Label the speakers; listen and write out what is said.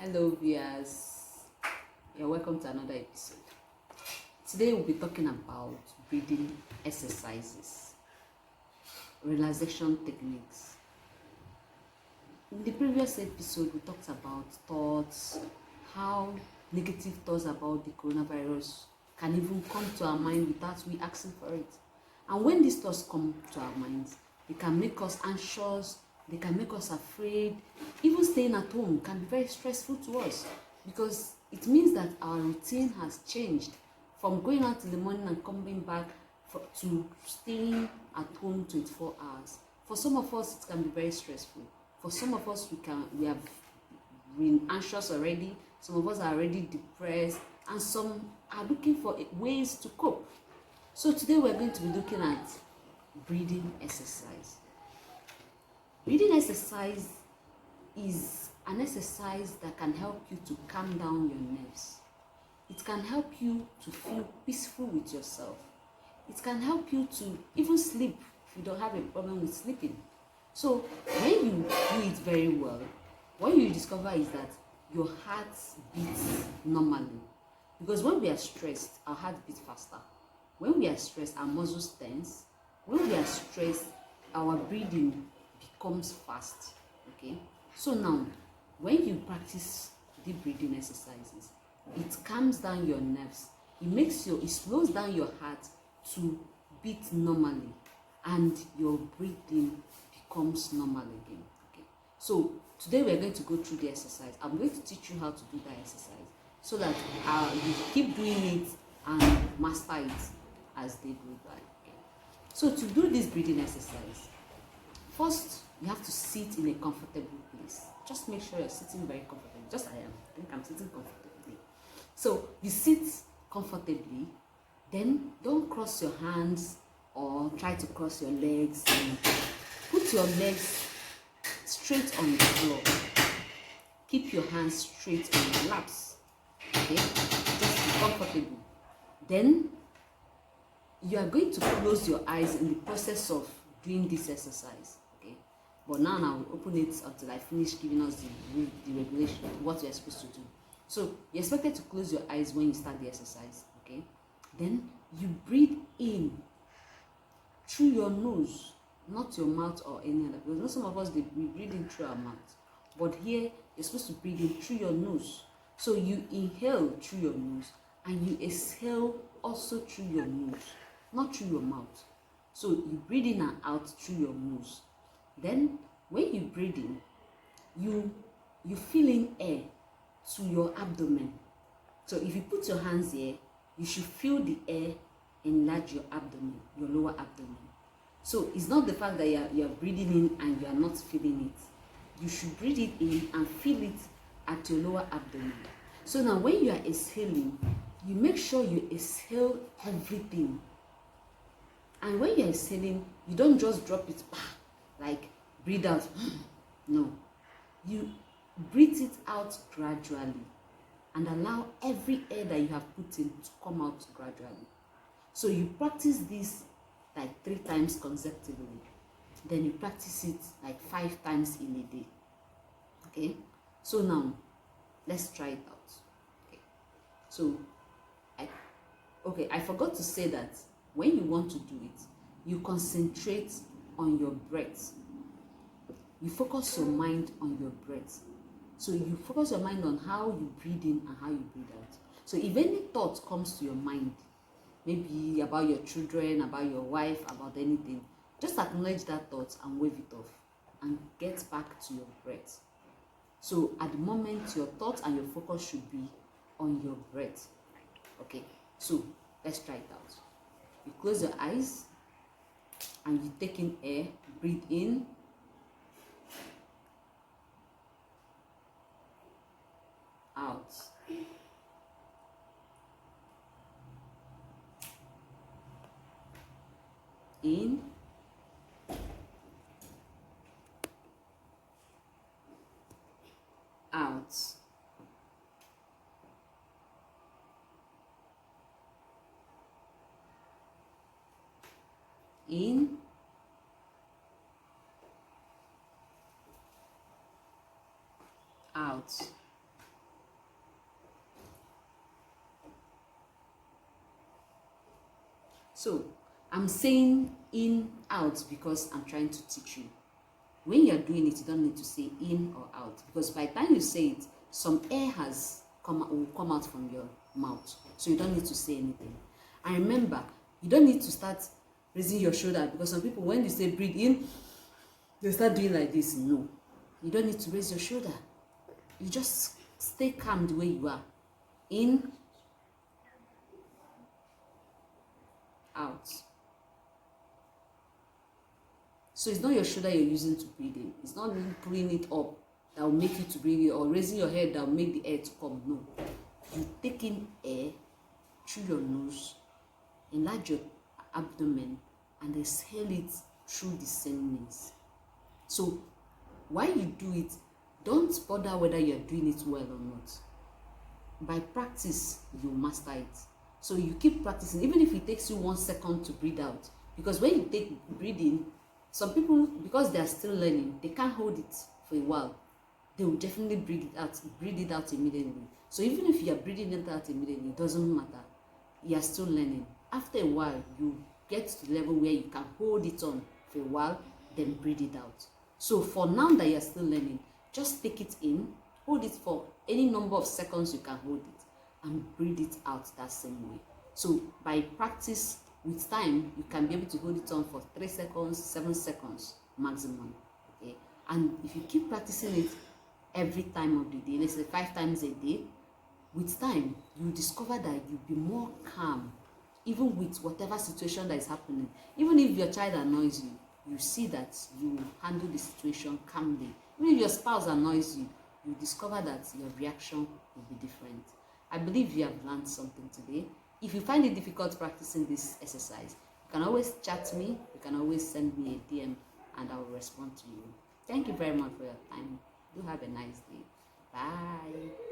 Speaker 1: Hello viewers, you're welcome to another episode. Today we'll be talking about breathing exercises, relaxation techniques. In the previous episode we talked about thoughts, how negative thoughts about the coronavirus can even come to our mind without we asking for it. And when these thoughts come to our minds, they can make us anxious, they can make us afraid. Even staying at home can be very stressful to us because it means that our routine has changed from going out in the morning and coming back to staying at home 24 hours. For some of us, it can be very stressful. For some of us, we have been anxious already. Some of us are already depressed, and some are looking for ways to cope. So today we're going to be looking at breathing exercise. Breathing exercise is an exercise that can help you to calm down your nerves. It can help you to feel peaceful with yourself. It can help you to even sleep if you don't have a problem with sleeping. So when you do it very well, what you discover is that your heart beats normally. Because when we are stressed, our heart beats faster. When we are stressed, our muscles tense. When we are stressed, our breathing becomes fast. Okay? So now, when you practice deep breathing exercises, it calms down your nerves. It slows down your heart to beat normally, and your breathing becomes normal again. Okay? So today we're going to go through the exercise. I'm going to teach you how to do that exercise so that you keep doing it and master it as they go by. Okay? So to do this breathing exercise, first you have to sit in a comfortable place. Just make sure you're sitting very comfortably. Just I am. I think I'm sitting comfortably. So you sit comfortably, then don't cross your hands or try to cross your legs. Put your legs straight on the floor. Keep your hands straight on your laps. Okay? Just be comfortable. Then you are going to close your eyes in the process of doing this exercise. Okay? But now I will open it until I finish giving us the regulation, what we are supposed to do. So you're expected to close your eyes when you start the exercise. Okay? Then you breathe in through your nose, not your mouth or any other. Because some of us we breathe in through our mouth, but here you're supposed to breathe in through your nose. So you inhale through your nose and you exhale also through your nose, not through your mouth. So you breathe in and out through your nose. Then when you breathe in, you fill in air to your abdomen. So if you put your hands here, you should feel the air enlarge your abdomen, your lower abdomen. So it's not the fact that you are breathing in and you are not feeling it. You should breathe it in and feel it at your lower abdomen. So now when you are exhaling, you make sure you exhale everything. And when you're exhaling, you don't just drop it like breathe out. No. You breathe it out gradually and allow every air that you have put in to come out gradually. So you practice this like 3 times consecutively. Then you practice it like 5 times in a day. Okay? So now, let's try it out. Okay? So, I forgot to say that when you want to do it, you concentrate on your breath. You focus your mind on your breath. So you focus your mind on how you breathe in and how you breathe out. So if any thought comes to your mind, maybe about your children, about your wife, about anything, just acknowledge that thought and wave it off and get back to your breath. So at the moment, your thoughts and your focus should be on your breath. Okay, so let's try it out. You close your eyes and you take in air, breathe in, out. In, out. In, out. So I'm saying in, out because I'm trying to teach you. When you're doing it, you don't need to say in or out, because by the time you say it, some air will come out from your mouth. So you don't need to say anything. And remember, you don't need to start raising your shoulder, because some people, when you say breathe in, they start doing like this. No, you don't need to raise your shoulder. You just stay calm the way you are. In, out. So it's not your shoulder you're using to breathe in. It's not really pulling it up that will make you to breathe in, or raising your head that will make the air to come. No. You take in air through your nose, enlarge your abdomen, and exhale it through the same means. So while you do it, don't bother whether you're doing it well or not. By practice, you'll master it. So you keep practicing, even if it takes you 1 second to breathe out. Because when you take breathing, some people, because they are still learning, they can't hold it for a while. They will definitely breathe it out immediately. So even if you are breathing it out immediately, it doesn't matter. You are still learning. After a while, you get to the level where you can hold it on for a while, then breathe it out. So for now that you are still learning, just take it in, hold it for any number of seconds you can hold it, and breathe it out that same way. So by practice, with time, you can be able to hold it on for 3 seconds, 7 seconds maximum. Okay, and if you keep practicing it every time of the day, let's say 5 times a day, with time, you discover that you'll be more calm, even with whatever situation that is happening. Even if your child annoys you, you see that you handle the situation calmly. Even if your spouse annoys you, you discover that your reaction will be different. I believe you have learned something today. If you find it difficult practicing this exercise, you can always chat me, you can always send me a DM, and I will respond to you. Thank you very much for your time. Do have a nice day. Bye.